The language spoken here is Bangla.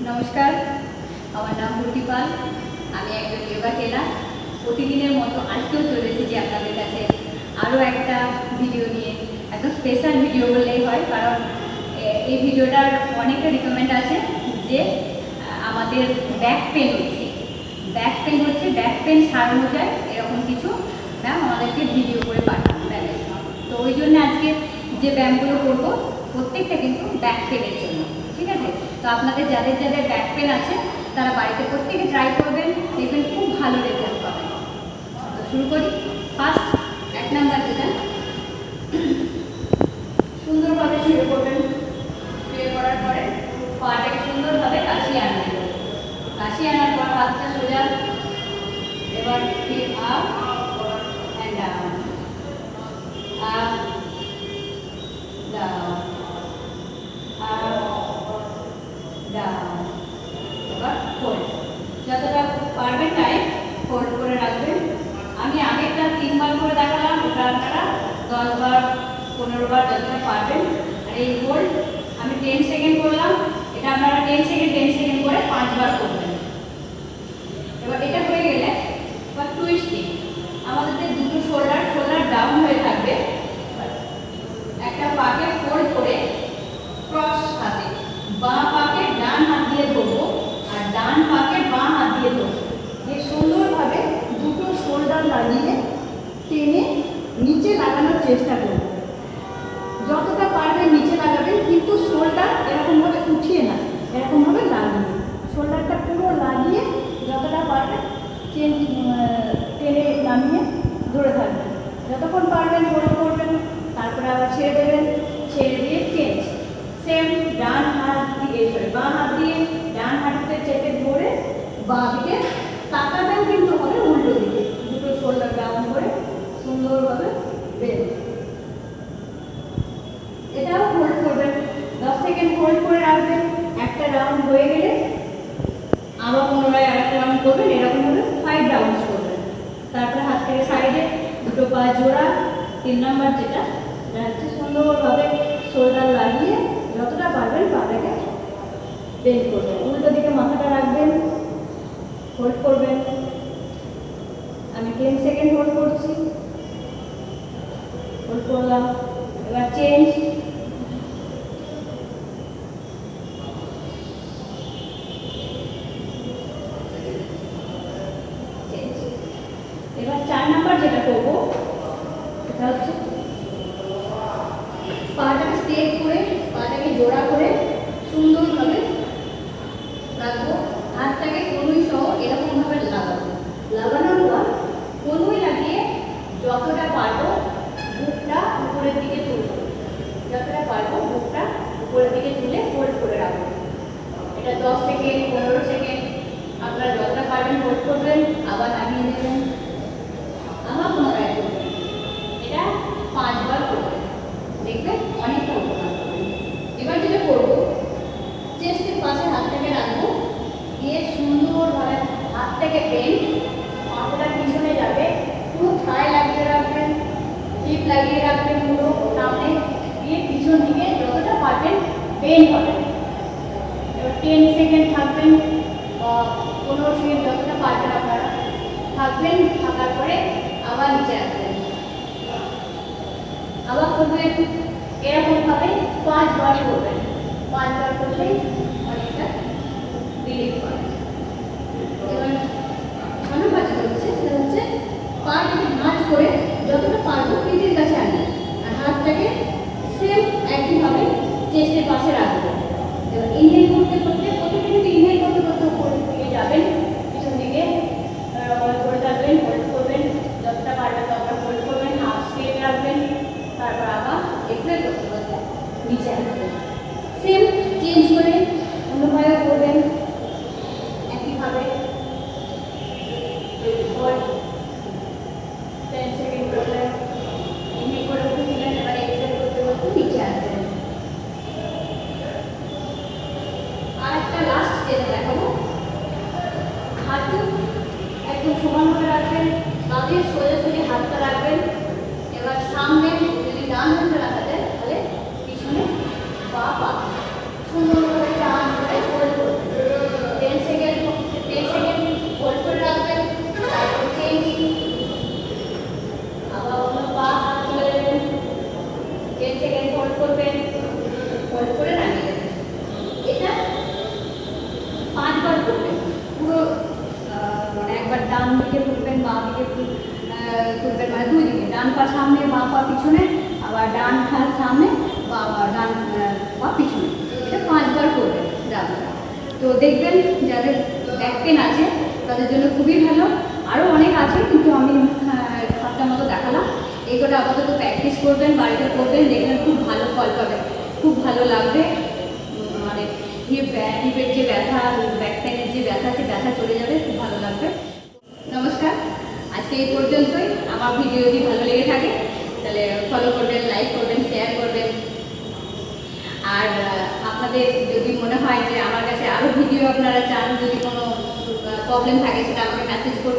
নমস্কার, আমার নাম ভর্তি পাল। আমি একজন যোগা ট্রেনার। প্রতিদিনের মতো আজকেও চলে এসেছি আপনাদের কাছে আরও একটা ভিডিও নিয়ে। একদম স্পেশাল ভিডিও বললেই হয়, কারণ এই ভিডিওটার অনেকে রিকমেন্ড আছে যে আমাদের ব্যাক পেন হচ্ছে, ব্যাক পেন সারানো যায় এরকম কিছু ম্যাম আমাদেরকে ভিডিও করে পাঠান ব্যায়ামের। তো ওই জন্য আজকে যে ব্যায়ামগুলো করবো প্রত্যেকটা কিন্তু ব্যাক পেনের জন্য, ঠিক আছে? তো আপনাদের যাদের যাদের ব্যাক পেন আছে তারা বাড়িতে প্রত্যেকে ট্রাই করবেন, দেখবেন খুব ভালো রেজাল্ট পাবেন। তো শুরু করি। ফার্স্ট 1 নাম্বার যেটা, সুন্দরভাবে শুয়ে পড়বেন। শুয়ে পড়ার পরে পাটাকে সুন্দরভাবে কাশিয়ে আনবেন। কাশিয়ে আনার পর হাতটা সোজা, এবার heap up and down, up down, down. এবার ফোল্ড, যতটা পারবেন টাইম ফোল্ড করে রাখবেন। আমি আগেরটা 3 বার করে দেখালাম, ওটা আপনারা 10 বার 15 বার যতটা পারবেন। আর এই হোল্ড আমি 10 সেকেন্ড করলাম, এটা আপনারা 10 সেকেন্ড করে 5 বার করবেন। এবার এটা হয়ে গেলে এবার টুইস্টিং, আমাদের দুটো শোল্ডার ডাউন হয়ে থাকবে। একটা পাকে ফোল্ড করে ক্রস হাতে বাঁ পাকে ডান হাত দিয়ে ধরবো, আর ডান পাকে বাঁ হাত দিয়ে ধরবো। যে সুন্দরভাবে দুটো শোল্ডার লাগিয়ে টেনে নিচে লাগানোর চেষ্টা করব। যতটা পারবেন নিচে লাগাবেন, কিন্তু শোল্ডার এরকমভাবে উঠিয়ে না, এরকমভাবে লাগিয়ে শোল্ডারটা পুরো লাগিয়ে যতটা পারবেন টেনে নামিয়ে ধরে থাকবেন। যতক্ষণ পারবেন হোল্ড করবেন, তারপরে আবার ছেড়ে দেবেন। ছেড়ে দিয়ে চেঞ্জ, সেম ডান হাত দিয়ে বাঁ হাত দিয়ে ডান হাতকে চেপে ধরে বাঁ দিকে তাকাবেন, কিন্তু হবে উল্টো দিকে। দুটো শোল্ডার ডাউন করে সুন্দরভাবে বের। এটাও হোল্ড করবেন, 10 সেকেন্ড হোল্ড করে রাখবেন। একটা রাউন্ড হয়ে গেলে আবার পুনরায় আরেকটা রাউন্ড করবেন, এরকম ভাবে 5 রাউন্ডস করবেন। তারপরে হাত থেকে সাইডে দুটো পা জোড়া। 3 নাম্বার যেটা হচ্ছে সুন্দরভাবে শোল্ডার লাগিয়ে যতটা পারবেন পাটাকে বেন্ড করবেন, উল্টো দিকে মাথাটা রাখবেন, হোল্ড করবেন। আমি 10 সেকেন্ড হোল্ড করছি, হোল্ড করলাম। এবার চেঞ্জ, এবার 4 নাম্বার যেটা করবো সেটা হচ্ছে পাটাকে স্ট্রেট করে পাটাকে জোড়া করে সুন্দরভাবে রাখবো। হাতটাকে কনুই সহ এরকমভাবে লাগাবো। লাগানোর পর কনুই লাগিয়ে যতটা পারবো বুকটা উপরের দিকে তুলবো, যতটা পারবো বুকটা উপরের দিকে তুলে হোল্ড করে রাখবো। এটা 10 সেকেন্ড 15 সেকেন্ড আপনারা যতটা পারবেন হোল্ড করবেন, আবার নামিয়ে দেবেন, আবার পুনরায় করবেন। এটা 5 বার করবেন, দেখবেন অনেকটা উপকার পাবেন। এবার যেটা করবো, চেস্টের পাশে হাতটাকে রাখবো, দিয়ে সুন্দরভাবে হাতটাকে বেন্ড, মাথাটা পিছনে যাবে, পুরো থায় লাগিয়ে রাখবেন, হিপ লাগিয়ে রাখবেন, পুরো সামনে দিয়ে পিছন দিকে যতটা পারবেন বেন্ড হবেন। এবার 10 সেকেন্ড থাকবেন, 15 সেকেন্ড যতটা পারবেন আপনারা থাকবেন। থাকার পরে আবার নিচে আসবেন, আবার করবেন। এরকমভাবে 5 বার করবেন। 5 বার করলেই অনেকটা রিলিফ পাবেন। এবার 6 নাম্বার যেটা হচ্ছে সেটা হচ্ছে পাটাকে ভাঁজ করে যতটা পারবো পিঠের কাছে আনবেন, আর হাতটাকে সেম একইভাবে চেস্টের পাশে রাখবেন। এবার ইনহেল করতে করতে প্রথমে কিন্তু ইনহেল করতে করতে উপরের দিকে যাবেন, পিছন দিকে করে থাকবেন, হোল্ড করবেন। যতটা পারবেন ততটা হোল্ড করবেন, হাফ স্ট্রেট রাখবেন। তারপর আবার এক্সেল করতে করতে নিচে আসবেন। সেম চেঞ্জ করে অন্যভাবে করবেন একইভাবে। 10 সেকেন্ড করলেন, ইনহেল করে উঠেছিলেন, এবার এক্সেল করতে করতে নিচে আসবেন। আর একটা লাস্ট যেটা দেখাবো, হাঁটু একদম সমানভাবে রাখবেন, বাঁধে সোজাসুজি হাতটা রাখবেন। এবার সামনে যদি ডান হাতটা রাখা যায় তাহলে পিছনে বা পা সুন্দরভাবে টান করে হোল্ড করবেন। ডান পা সামনে, বাঁ পা পিছনে, আবার ডান ঘাড় সামনে, ডান পা পিছনে। এটা 5 বার করবেন রাউন্ডটা। তো দেখবেন যাদের ব্যাক পেন আছে তাদের জন্য খুবই ভালো। আরও অনেক আছে, কিন্তু আমি 7টা মতো দেখালাম। এইগুলো আপাতত প্র্যাকটিস করবেন, বাড়িতে করবেন, দেখবেন খুব ভালো ফল পাবেন, খুব ভালো লাগবে। মানে হিপের যে ব্যথা, ব্যাক পেনের যে ব্যথা, সে ব্যথা চলে যাবে, খুব ভালো লাগবে। নমস্কার, আজকে এই পর্যন্তই। আমার ভিডিও যদি ভালো লেগে থাকে তাহলে ফলো করবেন, লাইক করবেন, শেয়ার করবেন। আর আপনাদের যদি মনে হয় যে আমার কাছে আরও ভিডিও আপনারা চান, যদি কোনো প্রবলেম থাকে সেটা আমাকে মেসেজ করবেন।